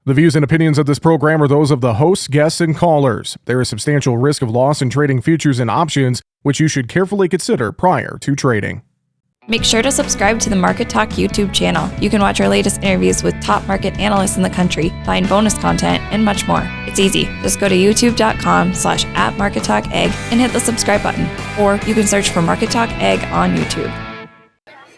The views and opinions of this program are those of the hosts, guests, and callers. There is substantial risk of loss in trading futures and options, which you should carefully consider prior to trading. Make sure to subscribe to the Market Talk YouTube channel. You can watch our latest interviews with top market analysts in the country, find bonus content, and much more. It's easy. Just go to youtube.com/@MarketTalkAg and hit the subscribe button. Or you can search for Market Talk Ag on YouTube.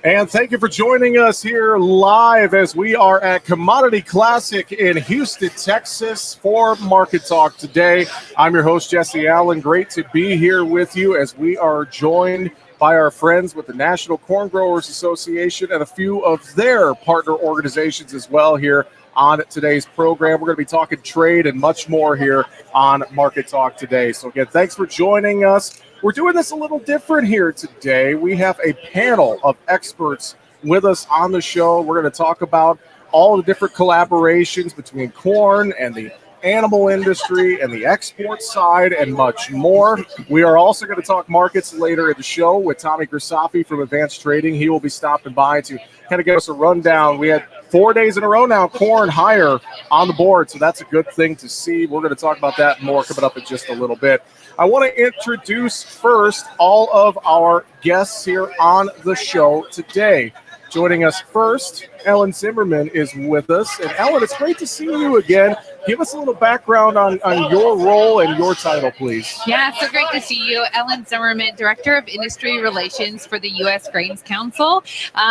And thank you for joining us here live as we are at Commodity Classic in Houston, Texas for Market Talk today. I'm your host, Jesse Allen. Great to be here with you as we are joined by our friends with the National Corn Growers Association and a few of their partner organizations as well here on today's program. We're going to be talking trade and much more here on Market Talk today. So again, thanks for joining us. We're doing this a little different here today. We have a panel of experts with us on the show. We're going to talk about all the different collaborations between corn and the animal industry and the export side and much more. We are also going to talk markets later in the show with Tommy Grisafi from Advanced Trading. He will be stopping by to kind of give us a rundown. We had 4 days in a row now, corn higher on the board, so that's a good thing to see. We're going to talk about that more coming up in just a little bit. I want to introduce first all of our guests here on the show today. Joining us first, Ellen Zimmerman is with us. And Ellen, it's great to see you again. Give us a little background on your role and your title, please. Yeah, so great to see you. Ellen Zimmerman, Director of Industry Relations for the U.S. Grains Council.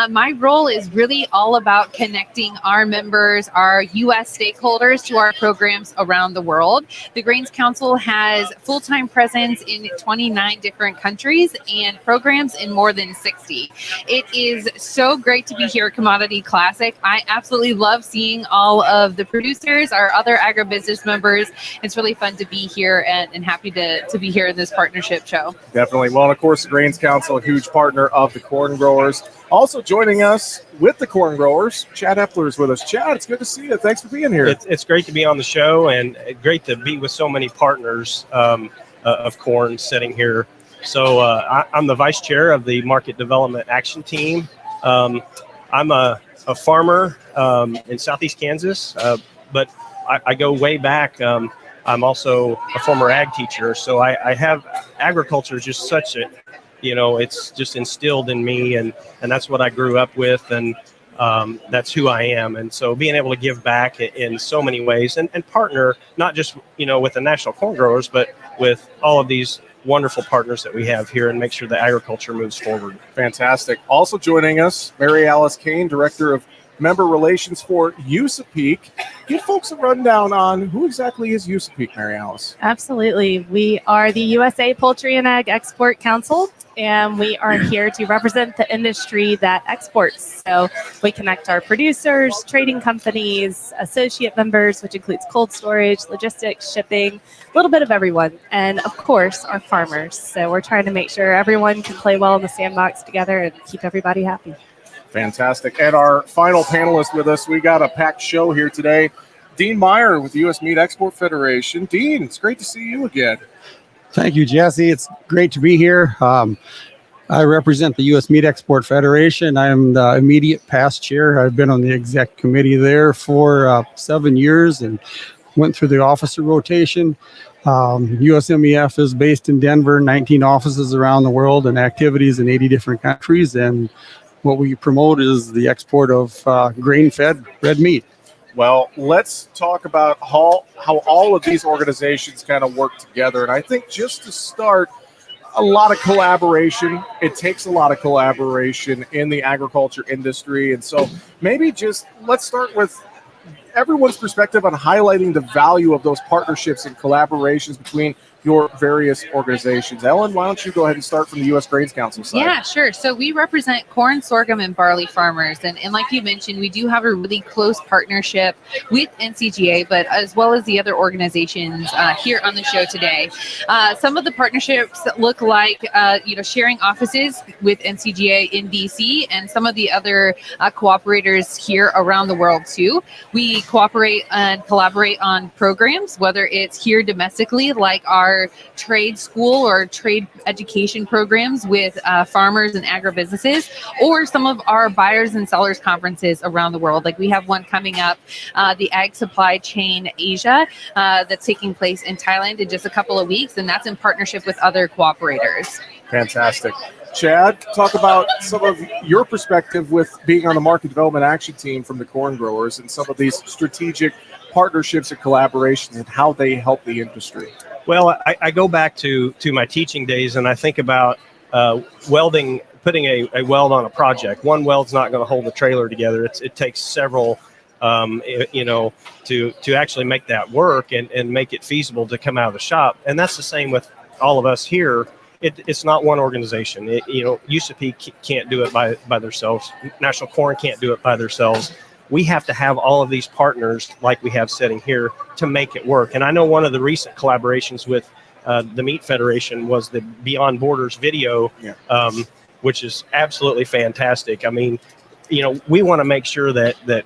My role is really all about connecting our members, our U.S. stakeholders to our programs around the world. The Grains Council has full-time presence in 29 different countries and programs in more than 60. It is so great to be here at Commodity Classic. I absolutely love seeing all of the producers, our other agribusiness members. It's really fun to be here and happy to be here in this partnership show. Definitely. Well, and of course, the Grains Council, a huge partner of the corn growers. Also joining us with the corn growers, Chad Epler is with us. Chad, it's good to see you. Thanks for being here. It's great to be on the show and great to be with so many partners of corn sitting here. So I'm the vice chair of the Market Development Action Team. I'm a farmer in Southeast Kansas, but I go way back. I'm also a former ag teacher, so I have agriculture is just such a, it's just instilled in me, and that's what I grew up with, and that's who I am. And so being able to give back in so many ways and partner, not just, with the national corn growers, but with all of these wonderful partners that we have here and make sure the agriculture moves forward. Fantastic. Also joining us, Mary Alice Cain, Director of Member Relations for USAPEEC. Give folks a rundown on who exactly is USAPEEC, Mary Alice. Absolutely. We are the USA Poultry and Ag Export Council, and we are here to represent the industry that exports. So we connect our producers, trading companies, associate members, which includes cold storage, logistics, shipping, a little bit of everyone, and of course our farmers. So we're trying to make sure everyone can play well in the sandbox together and keep everybody happy. Fantastic. And our final panelist with us, we got a packed show here today. Dean Meyer with the U.S. Meat Export Federation. Dean, it's great to see you again. Thank you, Jesse. It's great to be here. I represent the U.S. Meat Export Federation. I'm the immediate past chair. I've been on the exec committee there for 7 years and went through the officer rotation. USMEF is based in Denver, 19 offices around the world and activities in 80 different countries. And what we promote is the export of grain-fed red meat. Well, let's talk about how all of these organizations kind of work together. And I think just to start, a lot of collaboration. It takes a lot of collaboration in the agriculture industry. And so maybe just let's start with everyone's perspective on highlighting the value of those partnerships and collaborations between your various organizations. Ellen, why don't you go ahead and start from the U.S. Grains Council side? Yeah, sure. So we represent corn, sorghum, and barley farmers. And like you mentioned, we do have a really close partnership with NCGA, but as well as the other organizations here on the show today. Some of the partnerships look like, sharing offices with NCGA in D.C. and some of the other cooperators here around the world, too. We cooperate and collaborate on programs, whether it's here domestically, like our our trade school or trade education programs with farmers and agribusinesses, or some of our buyers and sellers conferences around the world. Like we have one coming up, the Ag Supply Chain Asia, that's taking place in Thailand in just a couple of weeks, and that's in partnership with other cooperators. Fantastic. Chad, talk about some of your perspective with being on the market development action team from the corn growers and some of these strategic partnerships and collaborations and how they help the industry. Well, I go back to my teaching days, and I think about welding, putting a weld on a project. One weld's not going to hold the trailer together. It takes several, to actually make that work and make it feasible to come out of the shop. And that's the same with all of us here. It's not one organization. USAPEEC can't do it by themselves. National Corn can't do it by themselves. We have to have all of these partners like we have sitting here to make it work. And I know one of the recent collaborations with the Meat Federation was the Beyond Borders video, which is absolutely fantastic. I mean, we want to make sure that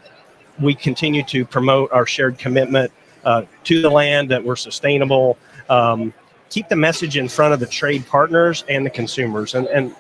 we continue to promote our shared commitment to the land, that we're sustainable, keep the message in front of the trade partners and the consumers. And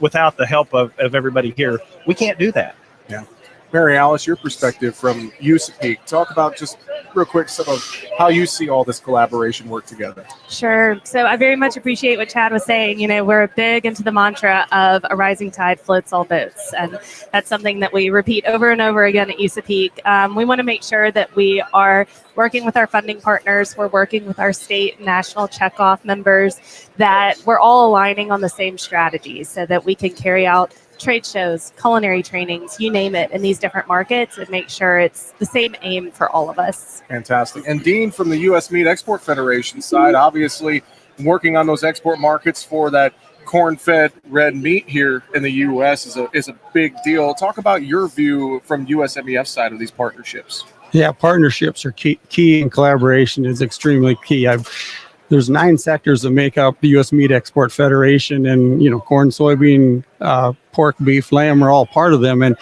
without the help of everybody here, we can't do that. Yeah. Mary Alice, your perspective from USAPEEC. Talk about just real quick some of how you see all this collaboration work together. Sure. So I very much appreciate what Chad was saying. We're big into the mantra of a rising tide floats all boats. And that's something that we repeat over and over again at USAPEEC. We want to make sure that we are working with our funding partners. We're working with our state and national checkoff members, that we're all aligning on the same strategies so that we can carry out trade shows, culinary trainings, you name it, in these different markets, and make sure it's the same aim for all of us. Fantastic. And Dean, from the U.S. Meat Export Federation side, obviously working on those export markets for that corn-fed red meat here in the U.S. is a big deal. Talk about your view from USMEF side of these partnerships. Yeah, partnerships are key, and collaboration is extremely key. There's 9 sectors that make up the U.S. Meat Export Federation, and corn, soybean, pork, beef, lamb are all part of them. And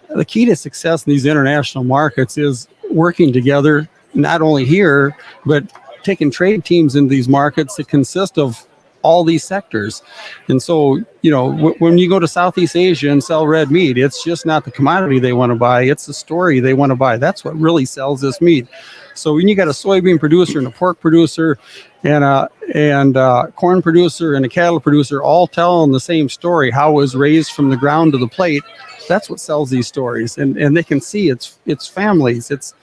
the key to success in these international markets is working together, not only here, but taking trade teams into these markets that consist of all these sectors. And so, when you go to Southeast Asia and sell red meat, it's just not the commodity they want to buy, it's the story they want to buy. That's what really sells this meat. So when you got a soybean producer and a pork producer and a corn producer and a cattle producer all telling the same story, how it was raised from the ground to the plate, that's what sells these stories. And they can see it's families. It's,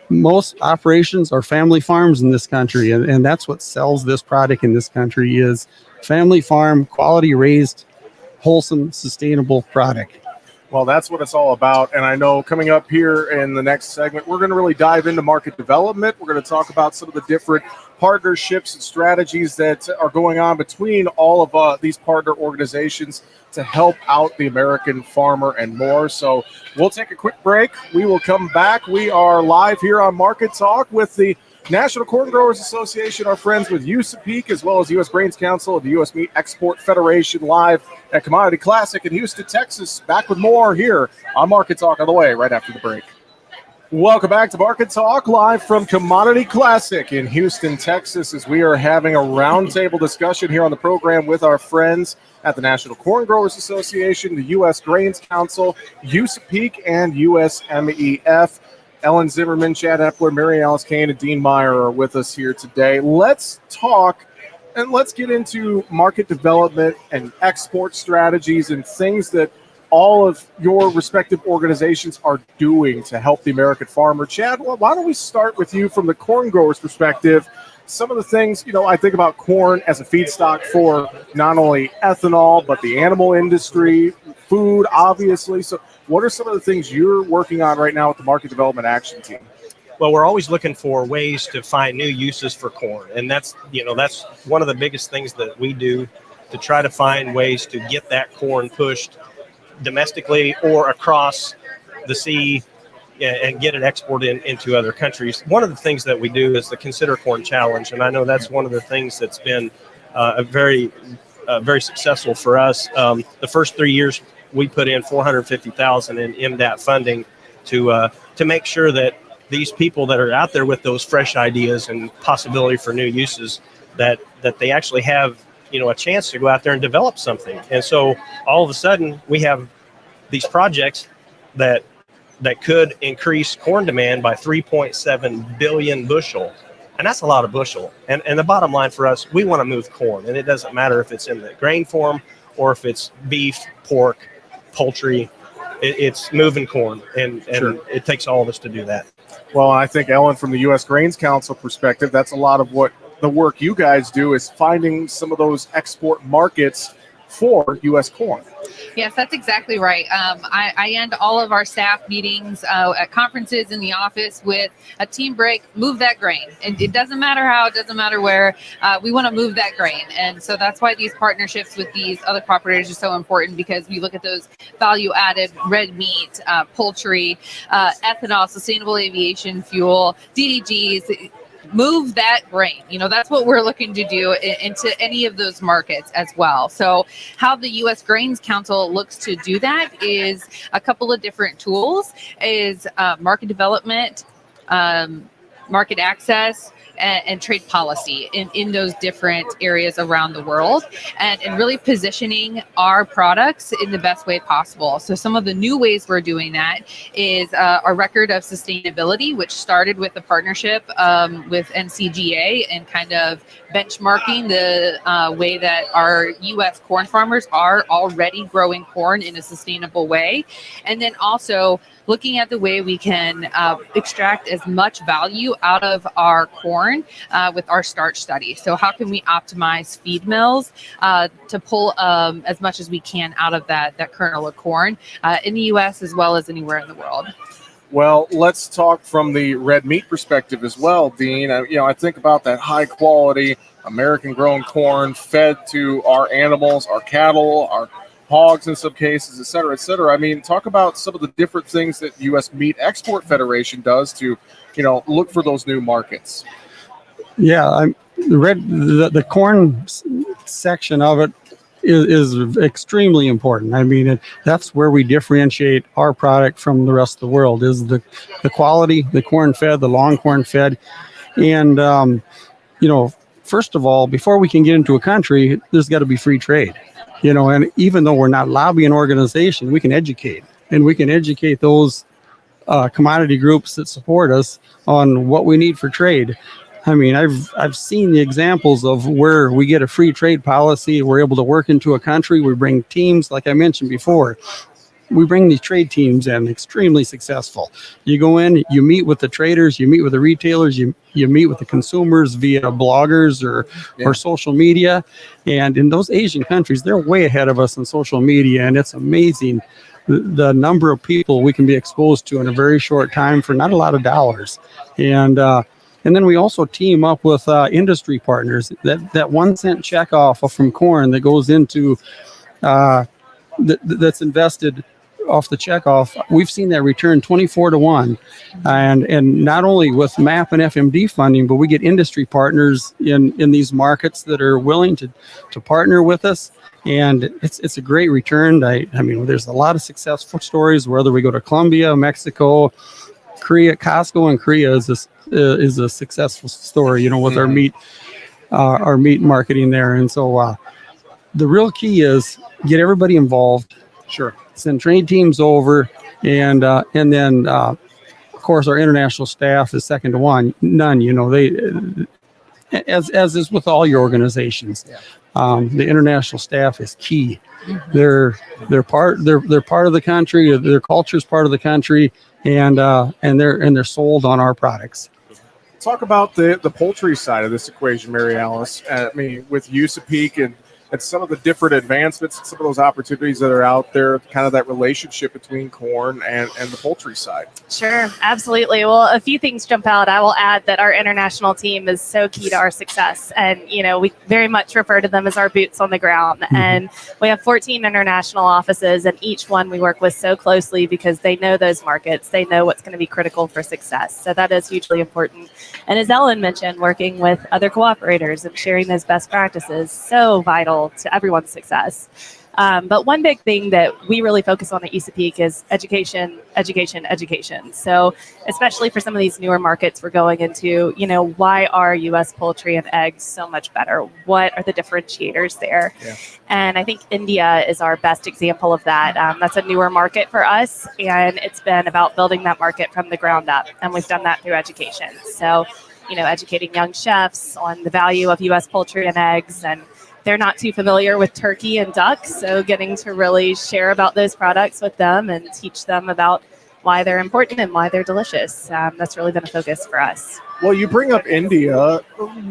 most operations are family farms in this country. And that's what sells this product in this country is family farm, quality raised, wholesome, sustainable product. Well, that's what it's all about. And I know coming up here in the next segment, we're going to really dive into market development. We're going to talk about some of the different partnerships and strategies that are going on between all of these partner organizations to help out the American farmer and more. So we'll take a quick break. We will come back. We are live here on Market Talk with the National Corn Growers Association, our friends with USAPEEC, as well as U.S. Grains Council and the U.S. Meat Export Federation, live at Commodity Classic in Houston, Texas. Back with more here on Market Talk on the way right after the break. Welcome back to Market Talk, live from Commodity Classic in Houston, Texas, as we are having a roundtable discussion here on the program with our friends at the National Corn Growers Association, the U.S. Grains Council, USAPEEC, and USMEF. Ellen Zimmerman, Chad Epler, Mary Alice Cain, and Dean Meyer are with us here today. Let's talk and let's get into market development and export strategies and things that all of your respective organizations are doing to help the American farmer. Chad, why don't we start with you from the corn growers' perspective? Some of the things, I think about corn as a feedstock for not only ethanol, but the animal industry, food, obviously. So what are some of the things you're working on right now with the Market Development Action Team? Well, we're always looking for ways to find new uses for corn. And that's one of the biggest things that we do, to try to find ways to get that corn pushed domestically or across the sea and get it exported into other countries. One of the things that we do is the Consider Corn Challenge. And I know that's one of the things that's been very successful for us. The first 3 years, we put in $450,000 in MDAT funding to make sure that these people that are out there with those fresh ideas and possibility for new uses, that they actually have, a chance to go out there and develop something. And so all of a sudden we have these projects that could increase corn demand by 3.7 billion bushel. And that's a lot of bushel. And the bottom line for us, we want to move corn. And it doesn't matter if it's in the grain form or if it's beef, pork, poultry. It's moving corn. And Sure. It takes all of us to do that. Well, I think, Ellen, from the U.S. Grains Council perspective, that's a lot of what the work you guys do is finding some of those export markets for U.S. corn. Yes, that's exactly right. I end all of our staff meetings at conferences in the office with a team break, move that grain. And it doesn't matter how, it doesn't matter where, we want to move that grain. And so that's why these partnerships with these other cooperators are so important, because we look at those value added red meat, poultry, ethanol, sustainable aviation fuel, DDGs. Move that grain. That's what we're looking to do into any of those markets as well. So how the U.S. Grains Council looks to do that is a couple of different tools, is market development, market access, and trade policy in those different areas around the world, and really positioning our products in the best way possible. So some of the new ways we're doing that is our record of sustainability, which started with the partnership with NCGA and kind of benchmarking the way that our U.S. corn farmers are already growing corn in a sustainable way. And then also looking at the way we can extract as much value out of our corn with our starch study. So how can we optimize feed mills to pull as much as we can out of that kernel of corn in the U.S. as well as anywhere in the world? Well, let's talk from the red meat perspective as well, Dean. I think about that high quality American grown corn fed to our animals, our cattle, our hogs in some cases, et cetera, et cetera. I mean, talk about some of the different things that U.S. Meat Export Federation does to, look for those new markets. Yeah, the corn section of it is extremely important. I mean, that's where we differentiate our product from the rest of the world, is the quality, the corn fed, the long corn fed. And, first of all, before we can get into a country, there's got to be free trade. And even though we're not lobbying organization, we can educate, and we can educate those commodity groups that support us on what we need for trade. I mean, I've seen the examples of where we get a free trade policy. We're able to work into a country. We bring teams, like I mentioned before. We bring these trade teams in, extremely successful. You go in, you meet with the traders, you meet with the retailers, you meet with the consumers via bloggers or social media. And in those Asian countries, they're way ahead of us in social media. And it's amazing the number of people we can be exposed to in a very short time for not a lot of dollars. And then we also team up with industry partners. That 1 cent check off from corn that goes into that's invested off the checkoff, we've seen that return 24 to 1. And not only with MAP and FMD funding, but we get industry partners in these markets that are willing to partner with us. And it's a great return. I mean, there's a lot of successful stories, whether we go to Colombia, Mexico, Korea. Costco in Korea is a successful story, with our meat marketing there. And so the real key is get everybody involved. Sure. Send trade teams over, and then of course our international staff is second to none. They, as is with all your organizations, the international staff is key. Mm-hmm. They're part of the country. Their culture is part of the country, and they're sold on our products. Talk about the poultry side of this equation, Mary Alice. I mean, with USAPEEC and some of the different advancements, some of those opportunities that are out there, kind of that relationship between corn and the poultry side. Sure, absolutely. Well, a few things jump out. I will add that our international team is so key to our success. And, we very much refer to them as our boots on the ground. Mm-hmm. And we have 14 international offices, and each one we work with so closely because they know those markets. They know what's going to be critical for success. So that is hugely important. And as Ellen mentioned, working with other cooperators and sharing those best practices, so vital to everyone's success. But one big thing that we really focus on at USAPEEC is education, education, education. So especially for some of these newer markets we're going into, why are U.S. poultry and eggs so much better? What are the differentiators there? Yeah. And I think India is our best example of that. That's a newer market for us, and it's been about building that market from the ground up. And we've done that through education. So, educating young chefs on the value of U.S. poultry and eggs, and they're not too familiar with turkey and duck, so getting to really share about those products with them and teach them about why they're important and why they're delicious. That's really been a focus for us. Well, you bring up India.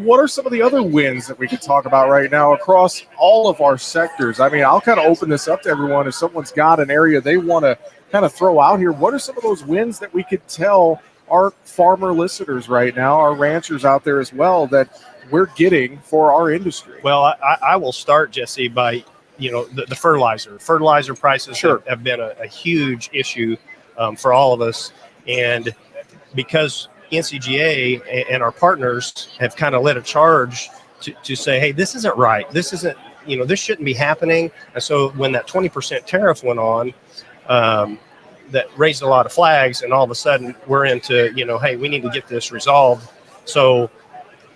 What are some of the other wins that we could talk about right now across all of our sectors? I mean, I'll kind of open this up to everyone. If someone's got an area they want to kind of throw out here, what are some of those wins that we could tell our farmer listeners right now, our ranchers out there as well, that we're getting for our industry? Well, I will start, Jesse, by the fertilizer prices. Sure. have been a huge issue for all of us, and because NCGA and our partners have kind of led a charge to say, hey, this isn't right, this isn't, this shouldn't be happening. And so when that 20% tariff went on, that raised a lot of flags, and all of a sudden we're into, hey, we need to get this resolved. So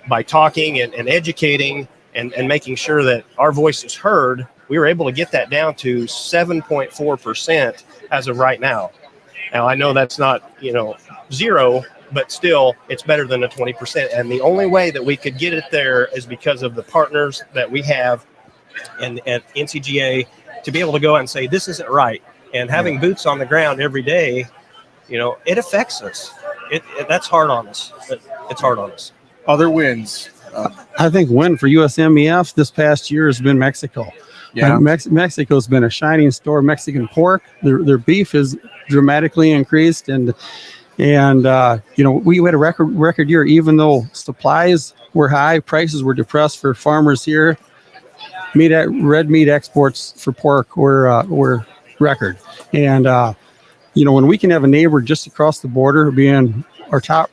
by talking and educating and making sure that our voice is heard, we were able to get that down to 7.4% as of right now. Now, I know that's not, zero, but still it's better than the 20%. And the only way that we could get it there is because of the partners that we have and at NCGA to be able to go out and say, this isn't right. And having boots on the ground every day, it affects us. That's hard on us. It's hard on us. Other wins. I think win for USMEF this past year has been Mexico. Yeah. Mexico's been a shining star. Mexican pork, their beef is dramatically increased, and we had a record year. Even though supplies were high, prices were depressed for farmers here. Red meat exports for pork were record, and when we can have a neighbor just across the border being our top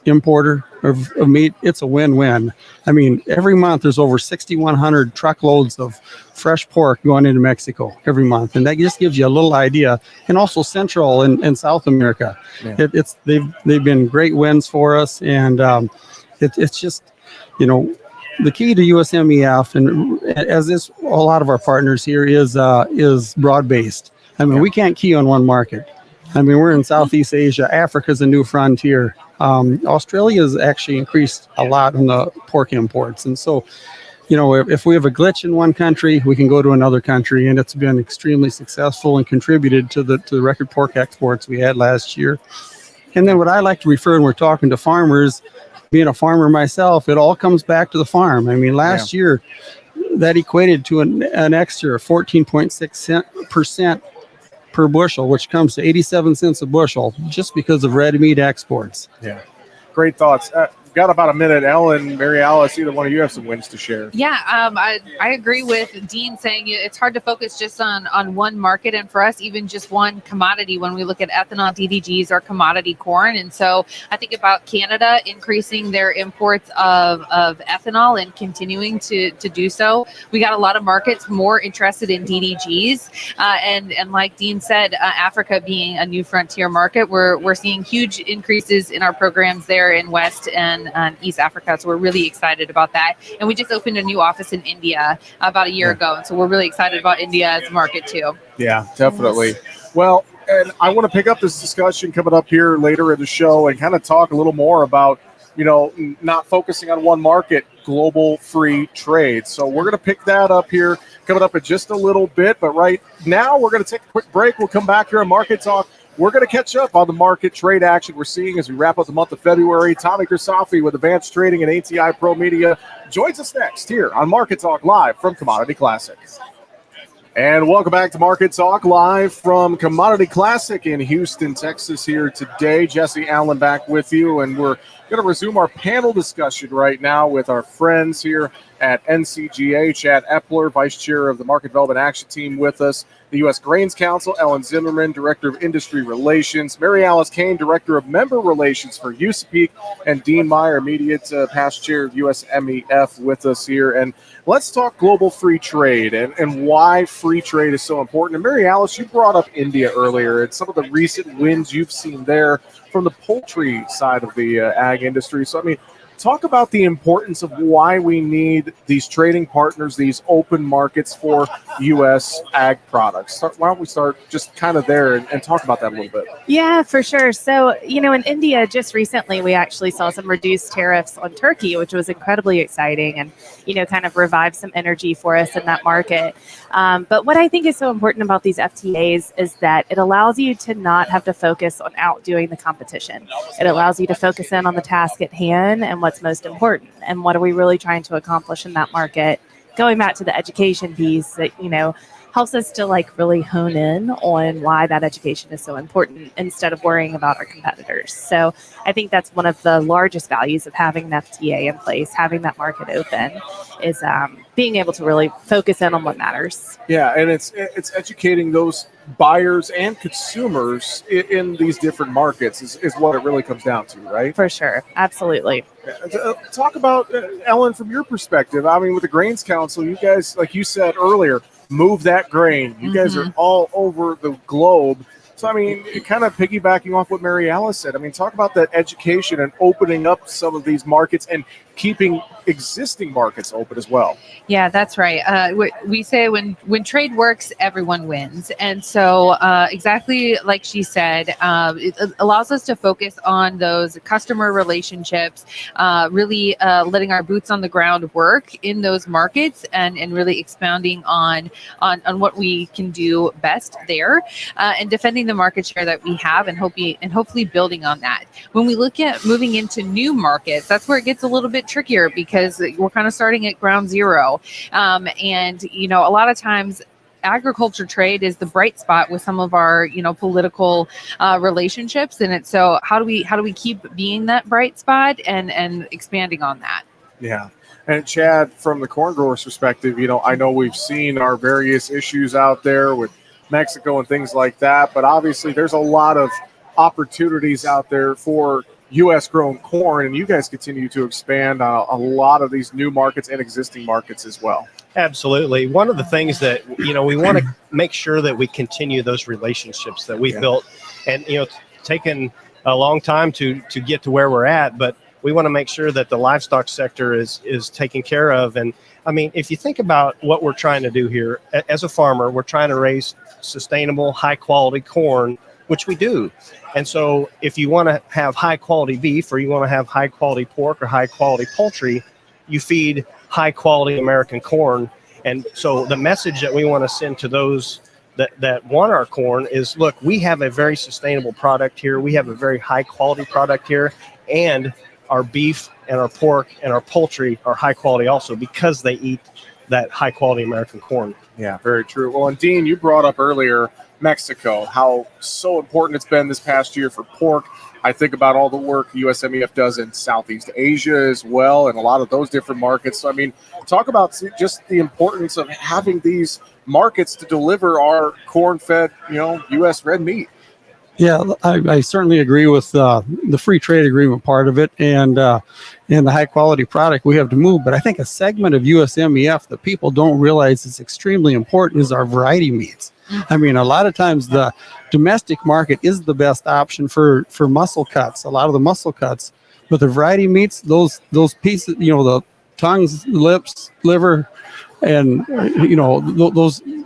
importer of meat, it's a win-win. I mean, every month there's over 6,100 truckloads of fresh pork going into Mexico every month, and that just gives you a little idea. And also Central and South America, Yeah. they've been great wins for us, and it's just the key to USMEF, and as is a lot of our partners here, is broad-based. I mean, we can't key on one market. I mean, we're in Southeast Asia. Africa's a new frontier. Australia has actually increased a lot in the pork imports. And so, if we have a glitch in one country, we can go to another country. And it's been extremely successful and contributed to the record pork exports we had last year. And then what I like to refer when we're talking to farmers, being a farmer myself, it all comes back to the farm. I mean, last year, that equated to an extra 14.6% per bushel, which comes to 87 cents a bushel, just because of red meat exports. Yeah. Great thoughts. Got about a minute. Ellen, Mary Alice, either one of you have some wins to share. Yeah, I agree with Dean saying it's hard to focus just on one market, and for us, even just one commodity when we look at ethanol, DDGs, or commodity corn. And so I think about Canada increasing their imports of ethanol and continuing to do so. We got a lot of markets more interested in DDGs. And like Dean said, Africa being a new frontier market, we're seeing huge increases in our programs there in West and East Africa. So we're really excited about that. And we just opened a new office in India about a year ago. And so we're really excited about India as a market too. Yeah, definitely. Well, and I want to pick up this discussion coming up here later in the show and kind of talk a little more about, not focusing on one market, global free trade. So we're going to pick that up here coming up in just a little bit. But right now, we're going to take a quick break. We'll come back here on Market Talk. We're going to catch up on the market trade action we're seeing as we wrap up the month of February. Tommy Grisafi with Advanced Trading and ATI Pro Media joins us next here on Market Talk live from Commodity Classic. And welcome back to Market Talk live from Commodity Classic in Houston, Texas here today. Jesse Allen back with you, and we're going to resume our panel discussion right now with our friends here at NCGA. Chad Epler, Vice Chair of the Market Development Action Team with us. The U.S. Grains Council, Ellen Zimmerman, Director of Industry Relations, Mary Alice Cain, Director of Member Relations for USAPEEC, and Dean Meyer, immediate past chair of USMEF with us here. And let's talk global free trade and why free trade is so important. And Mary Alice, you brought up India earlier and some of the recent wins you've seen there from the poultry side of the ag industry. So, I mean, talk about the importance of why we need these trading partners, these open markets for U.S. ag products. Why don't we start just kind of there and talk about that a little bit? Yeah, for sure. So, in India, just recently, we actually saw some reduced tariffs on turkey, which was incredibly exciting and, kind of revived some energy for us in that market. But what I think is so important about these FTAs is that it allows you to not have to focus on outdoing the competition. It allows you to focus in on the task at hand and what's most important and what are we really trying to accomplish in that market. Going back to the education piece that, helps us to really hone in on why that education is so important instead of worrying about our competitors. So I think that's one of the largest values of having an FTA in place, having that market open, is being able to really focus in on what matters. Yeah, and it's educating those buyers and consumers in these different markets is what it really comes down to, right? For sure. Absolutely. Talk about, Ellen, from your perspective. I mean, with the Grains Council, you guys, like you said earlier, move that grain. You guys are all over the globe. So, I mean, kind of piggybacking off what Mary Alice said, I mean, talk about that education and opening up some of these markets and keeping existing markets open as well. Yeah, that's right. We say when trade works, everyone wins. And so exactly like she said, it allows us to focus on those customer relationships, really letting our boots on the ground work in those markets and really expounding on what we can do best there and defending the market share that we have and hopefully building on that. When we look at moving into new markets, that's where it gets a little bit trickier because we're kind of starting at ground zero. And, a lot of times agriculture trade is the bright spot with some of our, political relationships. And it's so how do we keep being that bright spot and expanding on that? Yeah. And Chad, from the corn growers' perspective, I know we've seen our various issues out there with Mexico and things like that, but obviously there's a lot of opportunities out there for U.S. grown corn, and you guys continue to expand on a lot of these new markets and existing markets as well. Absolutely. One of the things that, we want to make sure that we continue those relationships that we've built and, taken a long time to get to where we're at, but we want to make sure that the livestock sector is taken care of. And I mean, if you think about what we're trying to do here as a farmer, we're trying to raise sustainable, high quality corn, which we do. And so if you want to have high quality beef or you want to have high quality pork or high quality poultry, you feed high quality American corn. And so the message that we want to send to those that want our corn is, look, we have a very sustainable product here. We have a very high quality product here. And our beef and our pork and our poultry are high quality also because they eat that high quality American corn. Yeah, very true. Well, and Dean, you brought up earlier Mexico, how so important it's been this past year for pork. I think about all the work USMEF does in Southeast Asia as well, and a lot of those different markets. So, I mean, talk about just the importance of having these markets to deliver our corn-fed, U.S. red meat. Yeah, I certainly agree with the free trade agreement part of it and the high quality product we have to move. But I think a segment of USMEF that people don't realize is extremely important is our variety meats. I mean, a lot of times the domestic market is the best option for muscle cuts, a lot of the muscle cuts. But the variety meats, those pieces, the tongues, lips, liver, and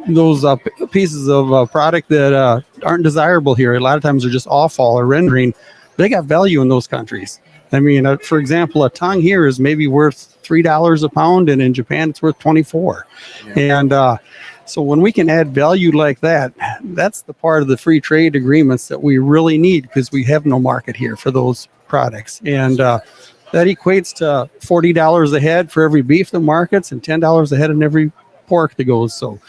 those pieces of product that aren't desirable here, a lot of times are just offal or rendering. They got value in those countries. I mean, for example, a tongue here is maybe worth $3 a pound, and in Japan it's worth $24. Yeah. And so when we can add value like that, that's the part of the free trade agreements that we really need, because we have no market here for those products. And that equates to $40 a head for every beef that markets and $10 a head in every pork that goes. So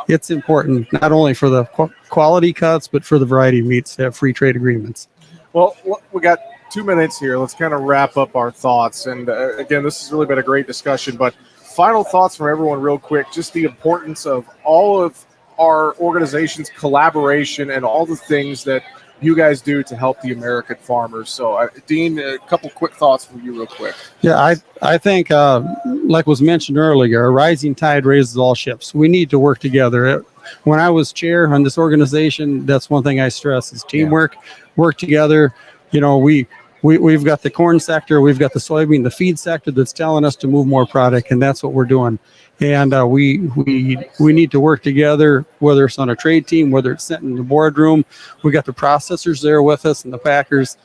it's important not only for the quality cuts, but for the variety of meats to have free trade agreements. Well, we got 2 minutes here. Let's kind of wrap up our thoughts. And again, this has really been a great discussion, but final thoughts from everyone real quick, just the importance of all of our organization's collaboration and all the things that you guys do to help the American farmers. So, Dean, a couple quick thoughts from you real quick. Yeah, I think, like was mentioned earlier, a rising tide raises all ships. We need to work together. When I was chair on this organization, that's one thing I stress is teamwork, work together. You know, we've got the corn sector, we've got the soybean, the feed sector that's telling us to move more product, and that's what we're doing. And we need to work together, whether it's on a trade team, whether it's sitting in the boardroom. We got the processors there with us and the packers.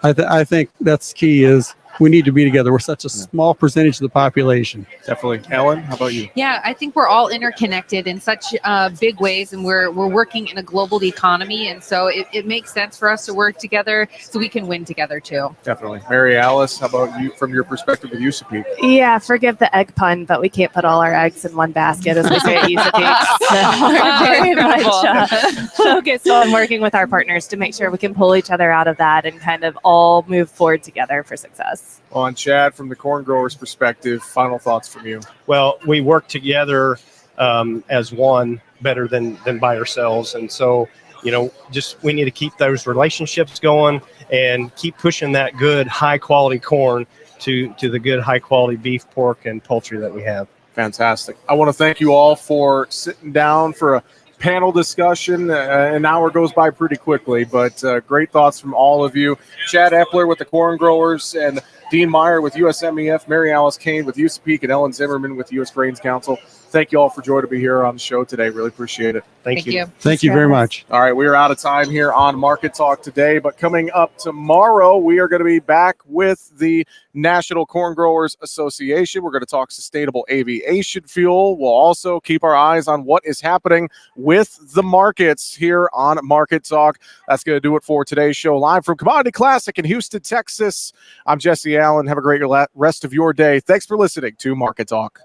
I think that's key is we need to be together. We're such a small percentage of the population. Definitely. Ellen, how about you? Yeah, I think we're all interconnected in such big ways, and we're working in a global economy, and so it makes sense for us to work together so we can win together too. Definitely. Mary Alice, how about you from your perspective with USAPEEC? Yeah, forgive the egg pun, but we can't put all our eggs in one basket, as we say at USAPEEC. So we're very much focused on working with our partners to make sure we can pull each other out of that and kind of all move forward together for success. On Chad, from the corn growers' perspective, final thoughts from you. Well, we work together as one better than by ourselves. And so, you know, just we need to keep those relationships going and keep pushing that good, high quality corn to the good, high quality beef, pork, and poultry that we have. Fantastic. I want to thank you all for sitting down for a panel discussion. An hour goes by pretty quickly, but great thoughts from all of you. Chad Epler with the corn growers, and Dean Meyer with USMEF, Mary Alice Cain with USAPEEC, and Ellen Zimmerman with U.S. Grains Council. Thank you all for joining me here on the show today. Really appreciate it. Thank you. Thank you very much. All right, we are out of time here on Market Talk today, but coming up tomorrow, we are going to be back with the National Corn Growers Association. We're going to talk sustainable aviation fuel. We'll also keep our eyes on what is happening with the markets here on Market Talk. That's going to do it for today's show, live from Commodity Classic in Houston, Texas. I'm Jesse Allen. Have a great rest of your day. Thanks for listening to Market Talk.